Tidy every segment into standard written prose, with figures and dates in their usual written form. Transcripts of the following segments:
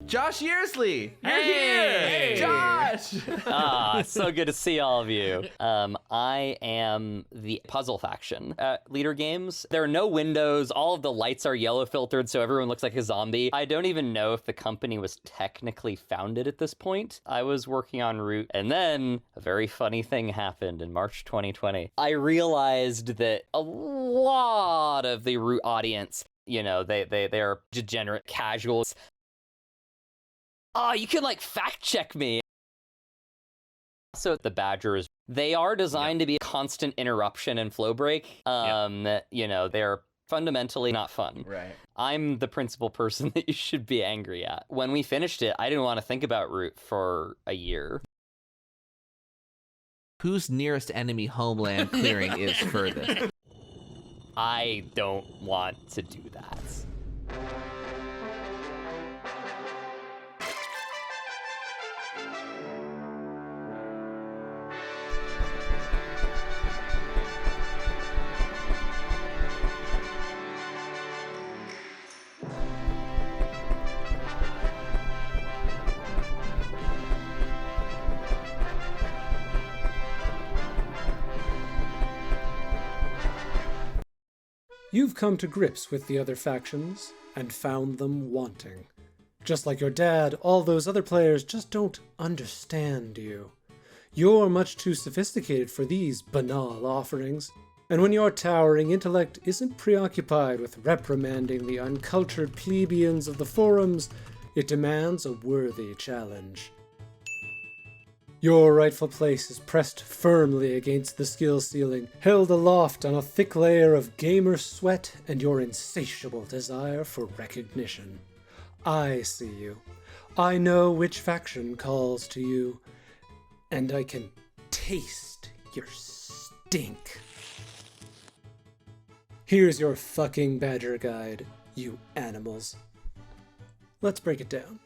Josh Yearsley, you're Hey! here! Josh! So good to see all of you. I am the puzzle faction at Leader Games. There are no windows. All of the lights are yellow filtered, so everyone looks like a zombie. I don't even know if the company was technically founded at this point. I was working on Root, and then a very funny thing happened in March 2020. I realized that a lot of the Root audience, you know, they're degenerate casuals. Oh, you can, like, fact-check me. So the badgers, they are designed to be a constant interruption and flow break. You know, they're fundamentally not fun. Right. I'm the principal person that you should be angry at. When we finished it, I didn't want to think about Root for a year. Whose nearest enemy homeland clearing is furthest? I don't want to do that. You've come to grips with the other factions and found them wanting. Just like your dad, all those other players just don't understand you. You're much too sophisticated for these banal offerings, and when your towering intellect isn't preoccupied with reprimanding the uncultured plebeians of the forums, it demands a worthy challenge. Your rightful place is pressed firmly against the skill ceiling, held aloft on a thick layer of gamer sweat and your insatiable desire for recognition. I see you. I know which faction calls to you, and I can taste your stink. Here's your fucking badger guide, you animals. Let's break it down.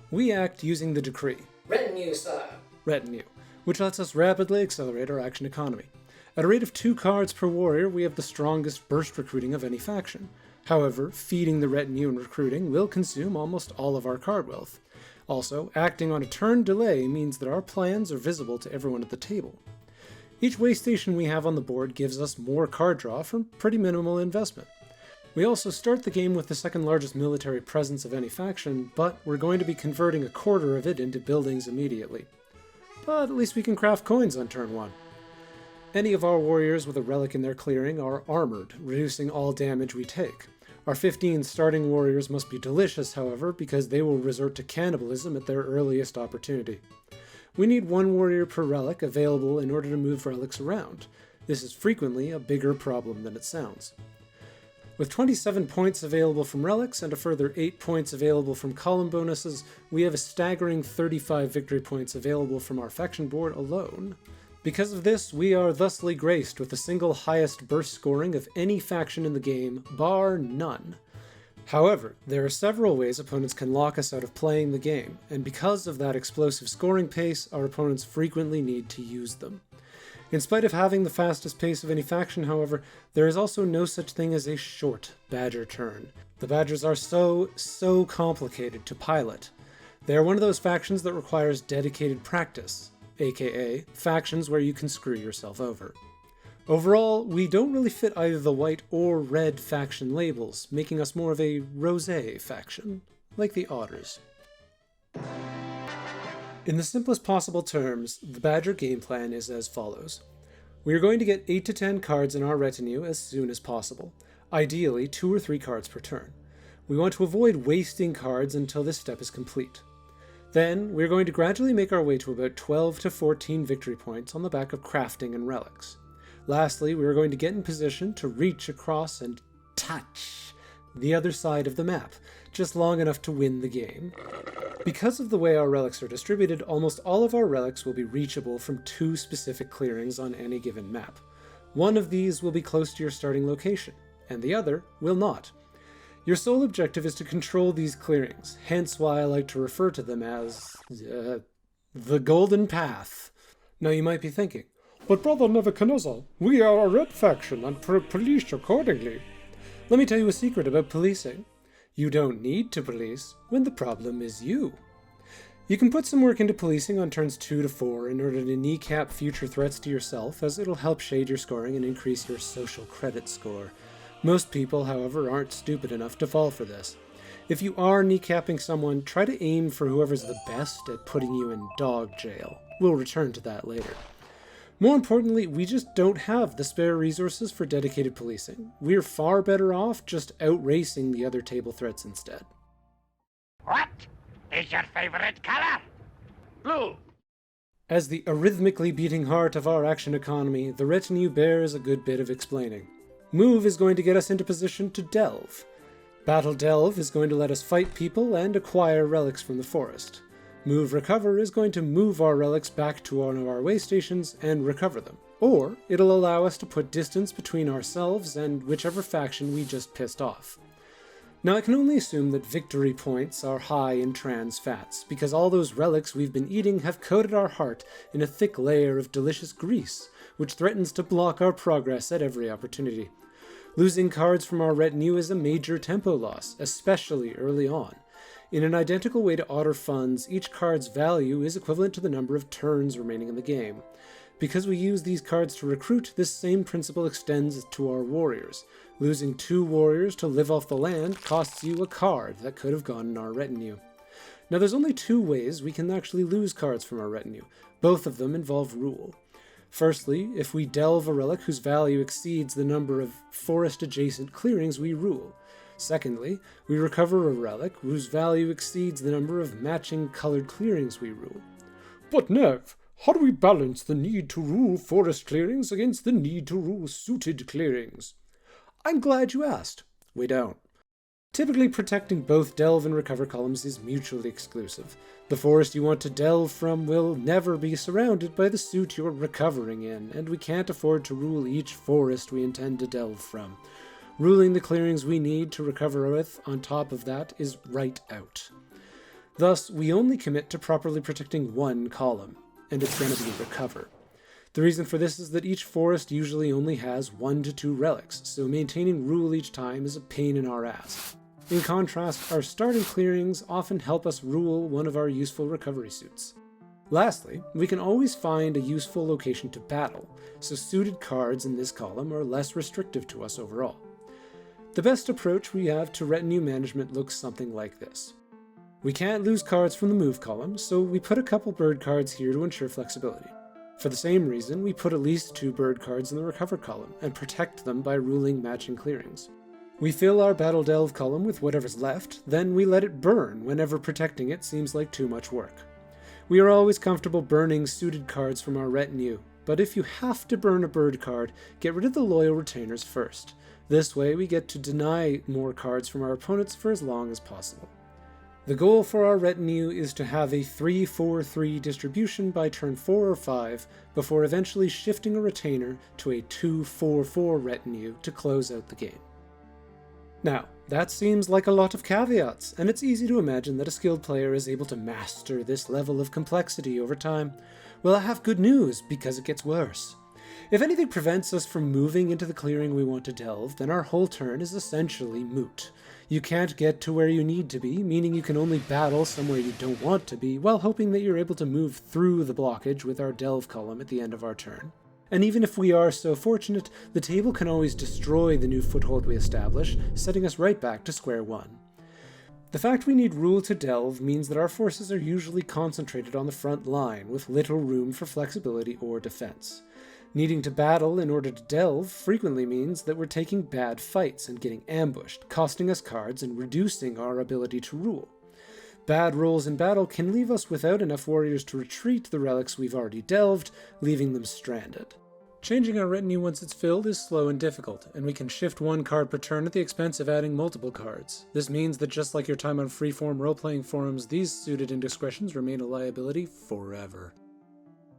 We act using the decree, retinue style. Retinue, which lets us rapidly accelerate our action economy. At a rate of 2 cards per warrior, we have the strongest burst recruiting of any faction. However, feeding the retinue and recruiting will consume almost all of our card wealth. Also, acting on a turn delay means that our plans are visible to everyone at the table. Each way station we have on the board gives us more card draw from pretty minimal investment. We also start the game with the second largest military presence of any faction, but we're going to be converting a quarter of it into buildings immediately. But at least we can craft coins on turn 1. Any of our warriors with a relic in their clearing are armored, reducing all damage we take. Our 15 starting warriors must be delicious, however, because they will resort to cannibalism at their earliest opportunity. We need 1 warrior per relic available in order to move relics around. This is frequently a bigger problem than it sounds. With 27 points available from relics and a further 8 points available from column bonuses, we have a staggering 35 victory points available from our faction board alone. Because of this, we are thusly graced with the single highest burst scoring of any faction in the game, bar none. However, there are several ways opponents can lock us out of playing the game, and because of that explosive scoring pace, our opponents frequently need to use them. In spite of having the fastest pace of any faction, however, there is also no such thing as a short badger turn. The badgers are so complicated to pilot. They are one of those factions that requires dedicated practice, aka factions where you can screw yourself over. Overall, we don't really fit either the white or red faction labels, making us more of a rosé faction, like the Otters. In the simplest possible terms, the Badger game plan is as follows. We are going to get 8 to 10 cards in our retinue as soon as possible, ideally 2 or 3 cards per turn. We want to avoid wasting cards until this step is complete. Then, we're going to gradually make our way to about 12 to 14 victory points on the back of crafting and relics. Lastly, we are going to get in position to reach across and touch the other side of the map, just long enough to win the game. Because of the way our relics are distributed, almost all of our relics will be reachable from 2 specific clearings on any given map. One of these will be close to your starting location, and the other will not. Your sole objective is to control these clearings, hence why I like to refer to them as the Golden Path. Now you might be thinking, But Brother Nevakanezah, we are a red faction and police accordingly. Let me tell you a secret about policing. You don't need to police when the problem is you. You can put some work into policing on turns 2 to 4 in order to kneecap future threats to yourself, as it'll help shade your scoring and increase your social credit score. Most people, however, aren't stupid enough to fall for this. If you are kneecapping someone, try to aim for whoever's the best at putting you in dog jail. We'll return to that later. More importantly, we just don't have the spare resources for dedicated policing. We're far better off just outracing the other table threats instead. What is your favorite color? Blue. As the arrhythmically beating heart of our action economy, the retinue bears a good bit of explaining. Move is going to get us into position to delve. Battle Delve is going to let us fight people and acquire relics from the forest. Move Recover is going to move our relics back to one of our way stations and recover them. Or it'll allow us to put distance between ourselves and whichever faction we just pissed off. Now I can only assume that victory points are high in trans fats, because all those relics we've been eating have coated our heart in a thick layer of delicious grease, which threatens to block our progress at every opportunity. Losing cards from our retinue is a major tempo loss, especially early on. In an identical way to otter funds, each card's value is equivalent to the number of turns remaining in the game. Because we use these cards to recruit, this same principle extends to our warriors. Losing 2 warriors to live off the land costs you a card that could have gone in our retinue. Now there's only 2 ways we can actually lose cards from our retinue. Both of them involve rule. Firstly, if we delve a relic whose value exceeds the number of forest-adjacent clearings we rule. Secondly, we recover a relic whose value exceeds the number of matching colored clearings we rule. But Nev, how do we balance the need to rule forest clearings against the need to rule suited clearings? I'm glad you asked. We don't. Typically, protecting both delve and recover columns is mutually exclusive. The forest you want to delve from will never be surrounded by the suit you're recovering in, and we can't afford to rule each forest we intend to delve from. Ruling the clearings we need to recover with on top of that is right out. Thus, we only commit to properly protecting one column, and it's going to be recover. The reason for this is that each forest usually only has 1 to 2 relics, so maintaining rule each time is a pain in our ass. In contrast, our starting clearings often help us rule one of our useful recovery suits. Lastly, we can always find a useful location to battle, so suited cards in this column are less restrictive to us overall. The best approach we have to retinue management looks something like this. We can't lose cards from the move column, so we put a couple bird cards here to ensure flexibility. For the same reason, we put at least 2 bird cards in the recover column, and protect them by ruling matching clearings. We fill our battle delve column with whatever's left, then we let it burn whenever protecting it seems like too much work. We are always comfortable burning suited cards from our retinue, but if you have to burn a bird card, get rid of the loyal retainers first. This way we get to deny more cards from our opponents for as long as possible. The goal for our retinue is to have a 3-4-3 distribution by turn 4 or 5, before eventually shifting a retainer to a 2-4-4 retinue to close out the game. Now, that seems like a lot of caveats, and it's easy to imagine that a skilled player is able to master this level of complexity over time. Well, I have good news, because it gets worse. If anything prevents us from moving into the clearing we want to delve, then our whole turn is essentially moot. You can't get to where you need to be, meaning you can only battle somewhere you don't want to be, while hoping that you're able to move through the blockage with our delve column at the end of our turn. And even if we are so fortunate, the table can always destroy the new foothold we establish, setting us right back to square one. The fact we need rule to delve means that our forces are usually concentrated on the front line, with little room for flexibility or defense. Needing to battle in order to delve frequently means that we're taking bad fights and getting ambushed, costing us cards and reducing our ability to rule. Bad rolls in battle can leave us without enough warriors to retreat the relics we've already delved, leaving them stranded. Changing our retinue once it's filled is slow and difficult, and we can shift 1 card per turn at the expense of adding multiple cards. This means that just like your time on freeform role-playing forums, these suited indiscretions remain a liability forever.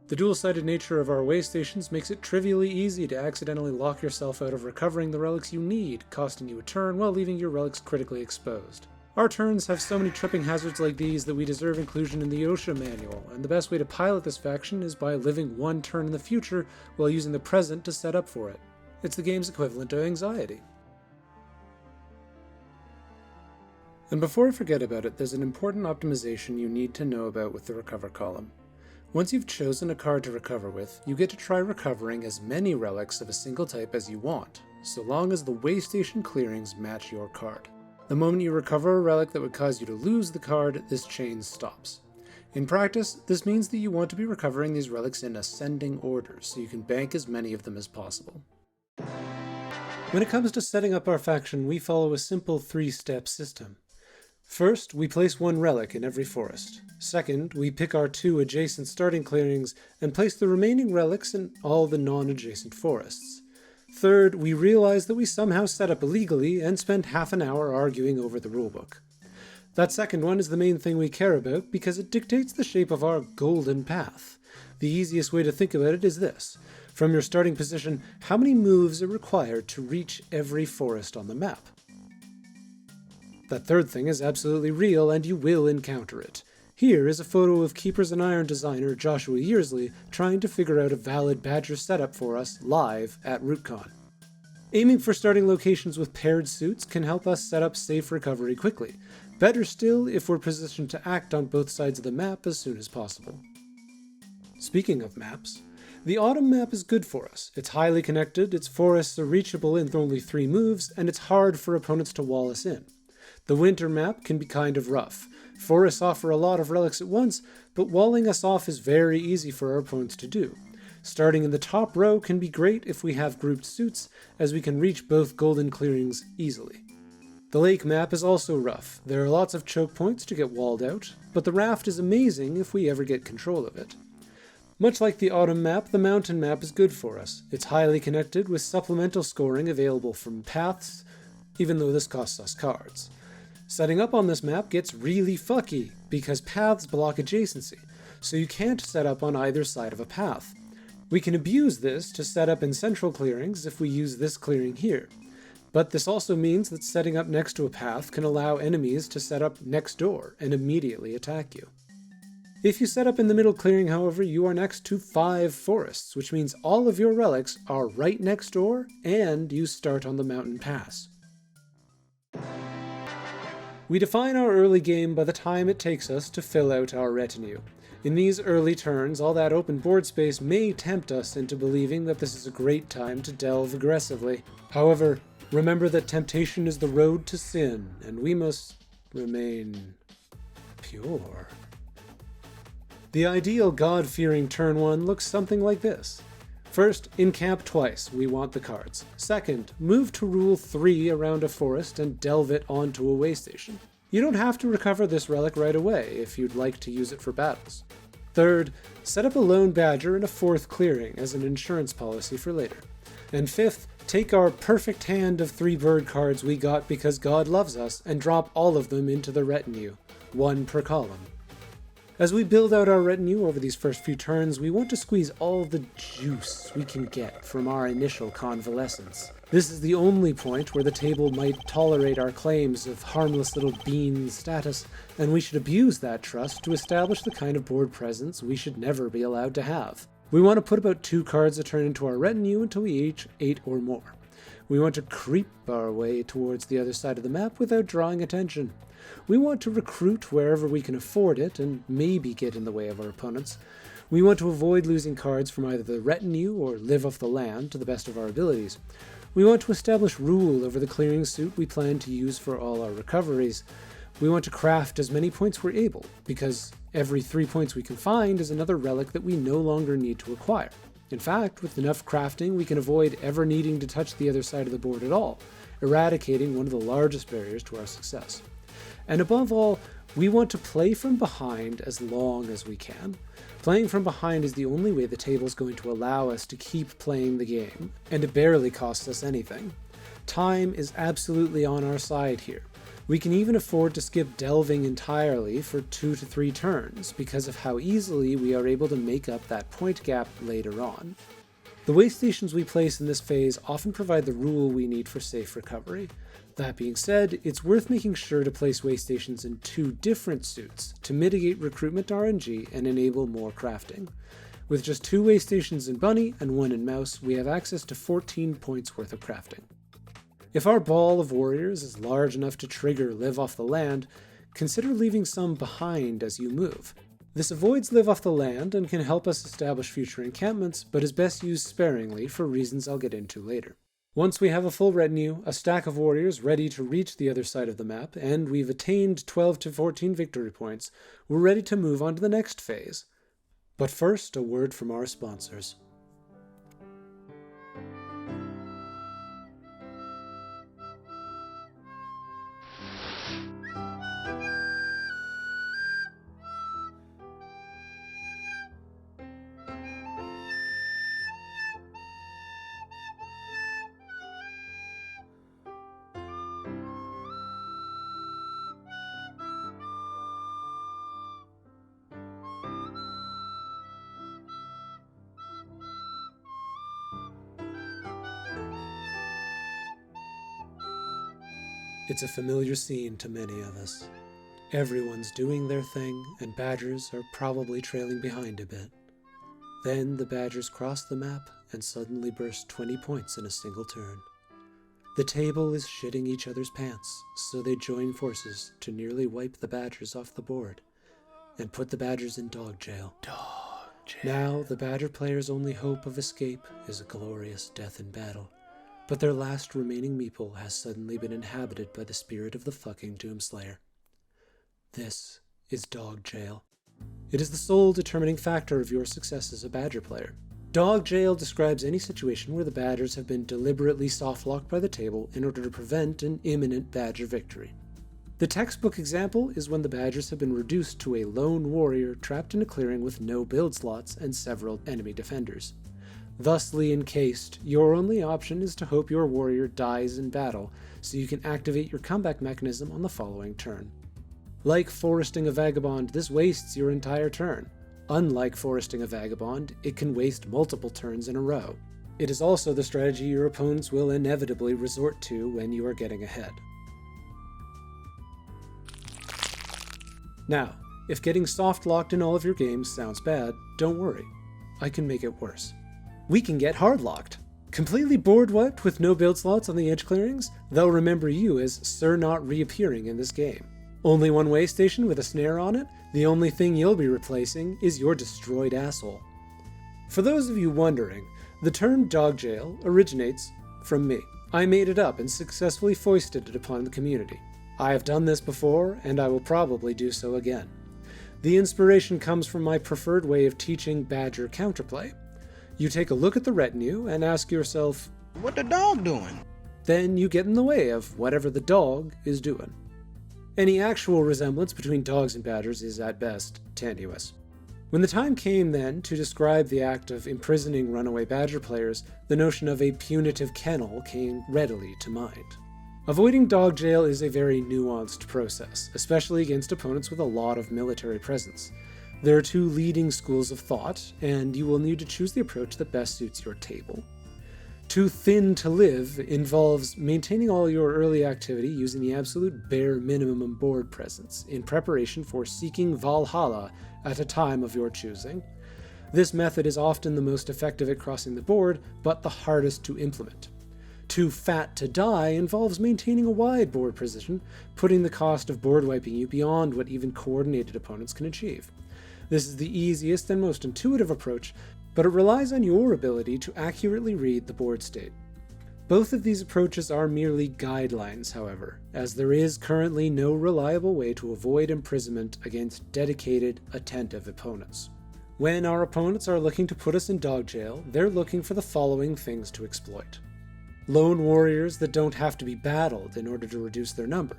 The dual-sided nature of our way stations makes it trivially easy to accidentally lock yourself out of recovering the relics you need, costing you a turn while leaving your relics critically exposed. Our turns have so many tripping hazards like these that we deserve inclusion in the OSHA manual, and the best way to pilot this faction is by living one turn in the future while using the present to set up for it. It's the game's equivalent to anxiety. And before I forget about it, there's an important optimization you need to know about with the recover column. Once you've chosen a card to recover with, you get to try recovering as many relics of a single type as you want, so long as the way station clearings match your card. The moment you recover a relic that would cause you to lose the card, this chain stops. In practice, this means that you want to be recovering these relics in ascending order, so you can bank as many of them as possible. When it comes to setting up our faction, we follow a simple 3-step system. First, we place one relic in every forest. Second, we pick our 2 adjacent starting clearings and place the remaining relics in all the non-adjacent forests. Third, we realize that we somehow set up illegally and spend half an hour arguing over the rulebook. That second one is the main thing we care about because it dictates the shape of our golden path. The easiest way to think about it is this. From your starting position, how many moves are required to reach every forest on the map? That third thing is absolutely real, and you will encounter it. Here is a photo of Keepers and Iron designer Joshua Yearsley trying to figure out a valid badger setup for us live at RootCon. Aiming for starting locations with paired suits can help us set up safe recovery quickly. Better still if we're positioned to act on both sides of the map as soon as possible. Speaking of maps, the autumn map is good for us. It's highly connected, its forests are reachable in only 3 moves, and it's hard for opponents to wall us in. The winter map can be kind of rough. Forests offer a lot of relics at once, but walling us off is very easy for our opponents to do. Starting in the top row can be great if we have grouped suits, as we can reach both golden clearings easily. The lake map is also rough. There are lots of choke points to get walled out, but the raft is amazing if we ever get control of it. Much like the autumn map, the mountain map is good for us. It's highly connected with supplemental scoring available from paths, even though this costs us cards. Setting up on this map gets really fucky, because paths block adjacency, so you can't set up on either side of a path. We can abuse this to set up in central clearings if we use this clearing here, but this also means that setting up next to a path can allow enemies to set up next door and immediately attack you. If you set up in the middle clearing, however, you are next to 5 forests, which means all of your relics are right next door, and you start on the mountain pass. We define our early game by the time it takes us to fill out our retinue. In these early turns, all that open board space may tempt us into believing that this is a great time to delve aggressively. However, remember that temptation is the road to sin, and we must remain pure. The ideal God-fearing turn 1 looks something like this. First, encamp twice, we want the cards. Second, move to rule 3 around a forest and delve it onto a way station. You don't have to recover this relic right away if you'd like to use it for battles. Third, set up a lone badger in a 4th clearing as an insurance policy for later. And fifth, take our perfect hand of 3 bird cards we got because God loves us and drop all of them into the retinue, 1 per column. As we build out our retinue over these first few turns, we want to squeeze all the juice we can get from our initial convalescence. This is the only point where the table might tolerate our claims of harmless little bean status, and we should abuse that trust to establish the kind of board presence we should never be allowed to have. We want to put about 2 cards a turn into our retinue until we reach 8 or more. We want to creep our way towards the other side of the map without drawing attention. We want to recruit wherever we can afford it and maybe get in the way of our opponents. We want to avoid losing cards from either the retinue or live off the land to the best of our abilities. We want to establish rule over the clearing suit we plan to use for all our recoveries. We want to craft as many points we're able, because every 3 points we can find is another relic that we no longer need to acquire. In fact, with enough crafting, we can avoid ever needing to touch the other side of the board at all, eradicating one of the largest barriers to our success. And above all, we want to play from behind as long as we can. Playing from behind is the only way the table's going to allow us to keep playing the game, and it barely costs us anything. Time is absolutely on our side here. We can even afford to skip delving entirely for 2 to 3 turns because of how easily we are able to make up that point gap later on. The way stations we place in this phase often provide the rule we need for safe recovery. That being said, it's worth making sure to place way stations in 2 different suits to mitigate recruitment RNG and enable more crafting. With just 2 way stations in Bunny and 1 in Mouse, we have access to 14 points worth of crafting. If our ball of warriors is large enough to trigger Live Off the Land, consider leaving some behind as you move. This avoids Live Off the Land and can help us establish future encampments, but is best used sparingly for reasons I'll get into later. Once we have a full retinue, a stack of warriors ready to reach the other side of the map, and we've attained 12 to 14 victory points, we're ready to move on to the next phase. But first, a word from our sponsors. It's a familiar scene to many of us. Everyone's doing their thing, and badgers are probably trailing behind a bit. Then the badgers cross the map and suddenly burst 20 points in a single turn. The table is shitting each other's pants, so they join forces to nearly wipe the badgers off the board and put the badgers in dog jail. Now, the badger player's only hope of escape is a glorious death in battle. But their last remaining meeple has suddenly been inhabited by the spirit of the fucking Doomslayer. This is dog jail. It is the sole determining factor of your success as a badger player. Dog jail describes any situation where the badgers have been deliberately softlocked by the table in order to prevent an imminent badger victory. The textbook example is when the badgers have been reduced to a lone warrior trapped in a clearing with no build slots and several enemy defenders. Thusly encased, your only option is to hope your warrior dies in battle, so you can activate your comeback mechanism on the following turn. Like foresting a vagabond, this wastes your entire turn. Unlike foresting a vagabond, it can waste multiple turns in a row. It is also the strategy your opponents will inevitably resort to when you are getting ahead. Now, if getting soft-locked in all of your games sounds bad, don't worry. I can make it worse. We can get hard-locked. Completely board-wiped with no build slots on the edge clearings, they'll remember you as Sir not reappearing in this game. Only one way station with a snare on it, the only thing you'll be replacing is your destroyed asshole. For those of you wondering, the term dog jail originates from me. I made it up and successfully foisted it upon the community. I have done this before, and I will probably do so again. The inspiration comes from my preferred way of teaching badger counterplay. You take a look at the retinue and ask yourself, what the dog doing? Then you get in the way of whatever the dog is doing. Any actual resemblance between dogs and badgers is at best tenuous. When the time came then to describe the act of imprisoning runaway badger players, the notion of a punitive kennel came readily to mind. Avoiding dog jail is a very nuanced process, especially against opponents with a lot of military presence. There are 2 leading schools of thought, and you will need to choose the approach that best suits your table. Too thin to live involves maintaining all your early activity using the absolute bare minimum board presence in preparation for seeking Valhalla at a time of your choosing. This method is often the most effective at crossing the board, but the hardest to implement. Too fat to die involves maintaining a wide board position, putting the cost of board wiping you beyond what even coordinated opponents can achieve. This is the easiest and most intuitive approach, but it relies on your ability to accurately read the board state. Both of these approaches are merely guidelines, however, as there is currently no reliable way to avoid imprisonment against dedicated, attentive opponents. When our opponents are looking to put us in dog jail, they're looking for the following things to exploit. Lone warriors that don't have to be battled in order to reduce their number.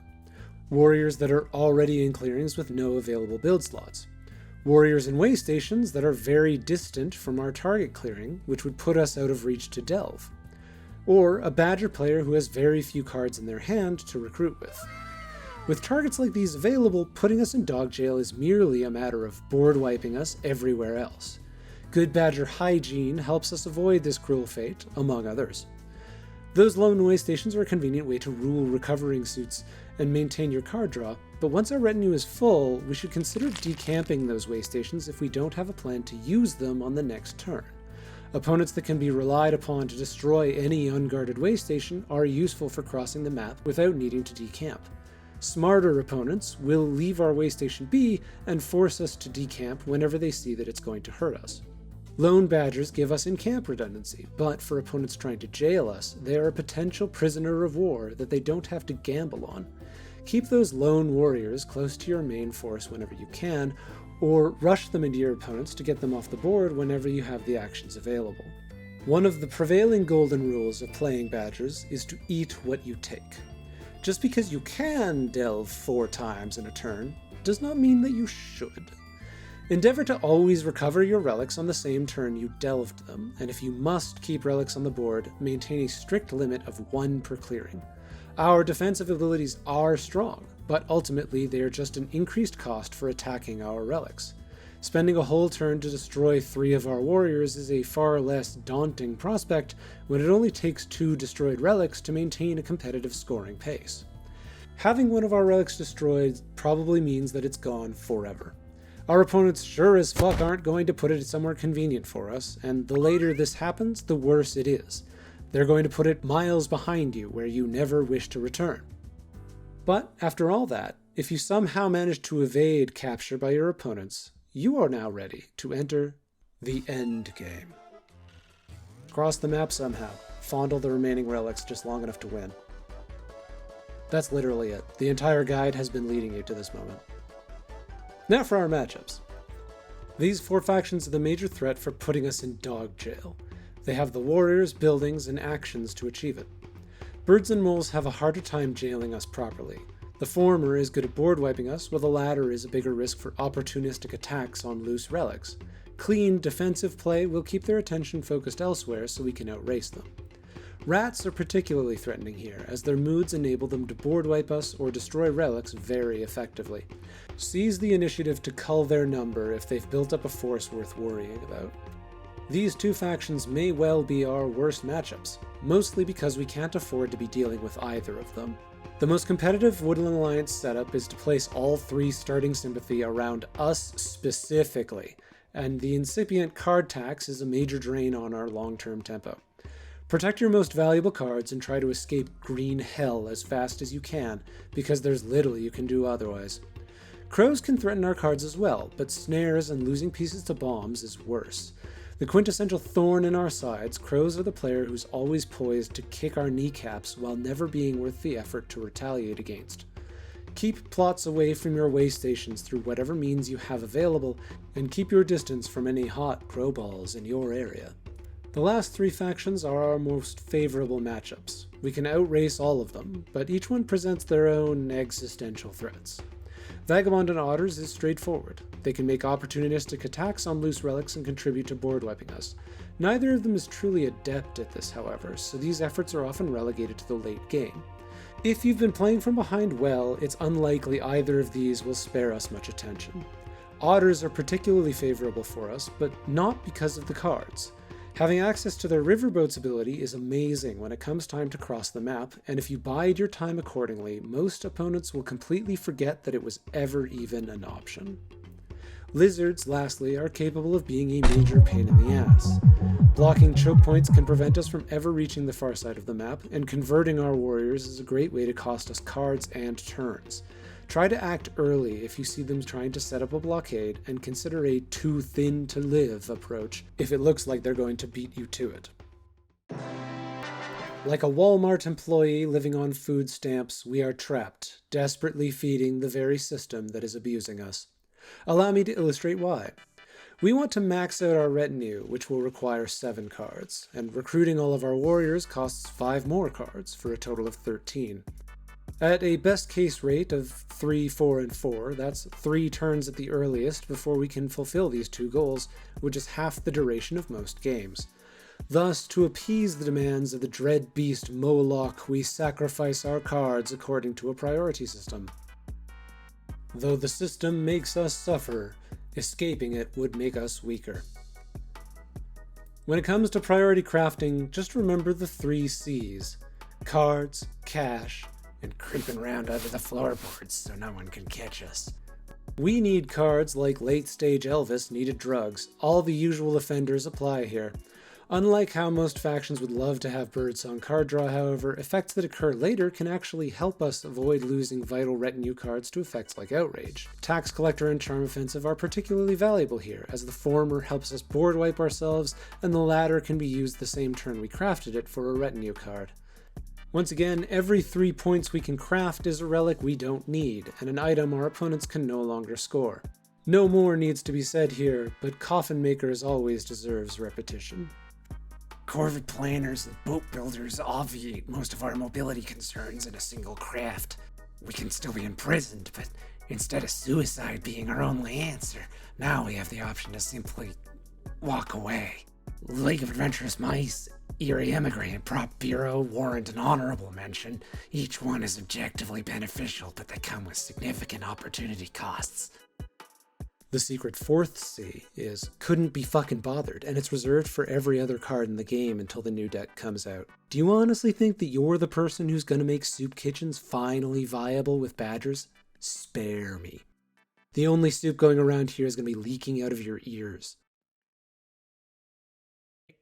Warriors that are already in clearings with no available build slots. Warriors in way stations that are very distant from our target clearing, which would put us out of reach to delve. Or a badger player who has very few cards in their hand to recruit with. With targets like these available, putting us in dog jail is merely a matter of board wiping us everywhere else. Good badger hygiene helps us avoid this cruel fate, among others. Those lone way stations are a convenient way to rule recovering suits and maintain your card draw, but once our retinue is full, we should consider decamping those way stations if we don't have a plan to use them on the next turn. Opponents that can be relied upon to destroy any unguarded way station are useful for crossing the map without needing to decamp. Smarter opponents will leave our way station be and force us to decamp whenever they see that it's going to hurt us. Lone badgers give us in-camp redundancy, but for opponents trying to jail us, they are a potential prisoner of war that they don't have to gamble on. Keep those lone warriors close to your main force whenever you can, or rush them into your opponents to get them off the board whenever you have the actions available. One of the prevailing golden rules of playing badgers is to eat what you take. Just because you can delve 4 times in a turn does not mean that you should. Endeavor to always recover your relics on the same turn you delved them, and if you must keep relics on the board, maintain a strict limit of 1 per clearing. Our defensive abilities are strong, but ultimately they are just an increased cost for attacking our relics. Spending a whole turn to destroy 3 of our warriors is a far less daunting prospect when it only takes 2 destroyed relics to maintain a competitive scoring pace. Having one of our relics destroyed probably means that it's gone forever. Our opponents sure as fuck aren't going to put it somewhere convenient for us, and the later this happens, the worse it is. They're going to put it miles behind you where you never wish to return. But after all that, if you somehow manage to evade capture by your opponents, you are now ready to enter the end game. Cross the map somehow, fondle the remaining relics just long enough to win. That's literally it. The entire guide has been leading you to this moment. Now for our matchups. These 4 factions are the major threat for putting us in dog jail. They have the warriors, buildings, and actions to achieve it. Birds and moles have a harder time jailing us properly. The former is good at board wiping us, while the latter is a bigger risk for opportunistic attacks on loose relics. Clean, defensive play will keep their attention focused elsewhere so we can outrace them. Rats are particularly threatening here, as their moods enable them to board wipe us or destroy relics very effectively. Seize the initiative to cull their number if they've built up a force worth worrying about. These 2 factions may well be our worst matchups, mostly because we can't afford to be dealing with either of them. The most competitive Woodland Alliance setup is to place all 3 starting sympathy around us specifically, and the incipient card tax is a major drain on our long-term tempo. Protect your most valuable cards and try to escape green hell as fast as you can, because there's little you can do otherwise. Crows can threaten our cards as well, but snares and losing pieces to bombs is worse. The quintessential thorn in our sides, crows are the player who's always poised to kick our kneecaps while never being worth the effort to retaliate against. Keep plots away from your way stations through whatever means you have available, and keep your distance from any hot crow balls in your area. The last 3 factions are our most favorable matchups. We can outrace all of them, but each one presents their own existential threats. Vagabond and Otters is straightforward. They can make opportunistic attacks on loose relics and contribute to board wiping us. Neither of them is truly adept at this, however, so these efforts are often relegated to the late game. If you've been playing from behind well, it's unlikely either of these will spare us much attention. Otters are particularly favorable for us, but not because of the cards. Having access to their riverboat's ability is amazing when it comes time to cross the map, and if you bide your time accordingly, most opponents will completely forget that it was ever even an option. Lizards, lastly, are capable of being a major pain in the ass. Blocking choke points can prevent us from ever reaching the far side of the map, and converting our warriors is a great way to cost us cards and turns. Try to act early if you see them trying to set up a blockade, and consider a too thin to live approach if it looks like they're going to beat you to it. Like a Walmart employee living on food stamps, we are trapped, desperately feeding the very system that is abusing us. Allow me to illustrate why. We want to max out our retinue, which will require 7 cards, and recruiting all of our warriors costs 5 more cards, for a total of 13. At a best case rate of 3, 4, and 4, that's 3 turns at the earliest before we can fulfill these 2 goals, which is half the duration of most games. Thus, to appease the demands of the dread beast Moloch, we sacrifice our cards according to a priority system. Though the system makes us suffer, escaping it would make us weaker. When it comes to priority crafting, just remember the 3 C's. Cards, cash, and creeping around under the floorboards so no one can catch us. We need cards like late-stage Elvis needed drugs. All the usual offenders apply here. Unlike how most factions would love to have birdsong card draw, however, effects that occur later can actually help us avoid losing vital retinue cards to effects like Outrage. Tax Collector and Charm Offensive are particularly valuable here, as the former helps us board wipe ourselves, and the latter can be used the same turn we crafted it for a retinue card. Once again, every 3 points we can craft is a relic we don't need, and an item our opponents can no longer score. No more needs to be said here, but Coffin Makers always deserves repetition. Corvid planners and boat builders obviate most of our mobility concerns in a single craft. We can still be imprisoned, but instead of suicide being our only answer, now we have the option to simply walk away. League of Adventurous Mice, Eerie Emigrant, Prop Bureau, warrant an honorable mention. Each one is objectively beneficial, but they come with significant opportunity costs. The secret 4th C is couldn't be fucking bothered, and it's reserved for every other card in the game until the new deck comes out. Do you honestly think that you're the person who's gonna make soup kitchens finally viable with badgers? Spare me. The only soup going around here is gonna be leaking out of your ears.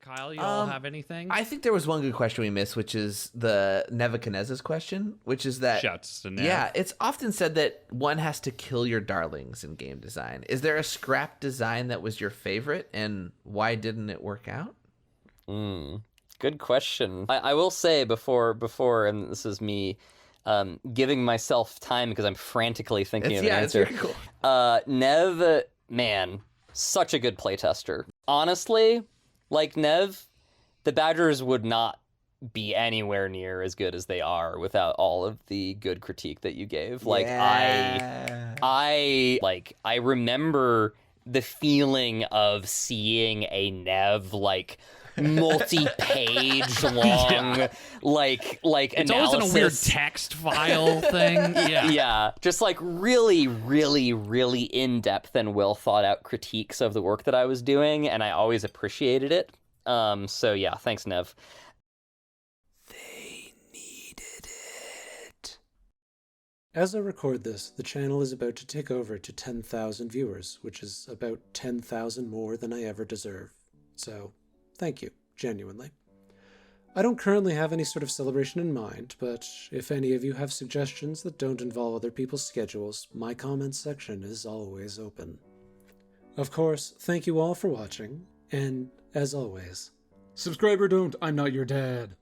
Kyle, you all have anything? I think there was one good question we missed, which is the Nevakanezah's question, which is that Shouts to Nev. yeah, it's often said that one has to kill your darlings in game design. Is there a scrap design that was your favorite, and why didn't it work out? Good question. I will say before, and this is me giving myself time because I'm frantically thinking of an answer. It's very cool. Nev, man, such a good playtester. Honestly, like Nev, the Badgers would not be anywhere near as good as they are without all of the good critique that you gave. Like I remember the feeling of seeing a Nev like multi-page long like it's analysis. always in a weird text file thing. Yeah, just like really, really, really in-depth and well thought out critiques of the work that I was doing, and I always appreciated it. So yeah, thanks, Nev. They needed it. As I record this, the channel is about to tick over to 10,000 viewers, which is about 10,000 more than I ever deserve. So, thank you, genuinely. I don't currently have any sort of celebration in mind, but if any of you have suggestions that don't involve other people's schedules, my comments section is always open. Of course, thank you all for watching, and as always, subscribe or don't, I'm not your dad.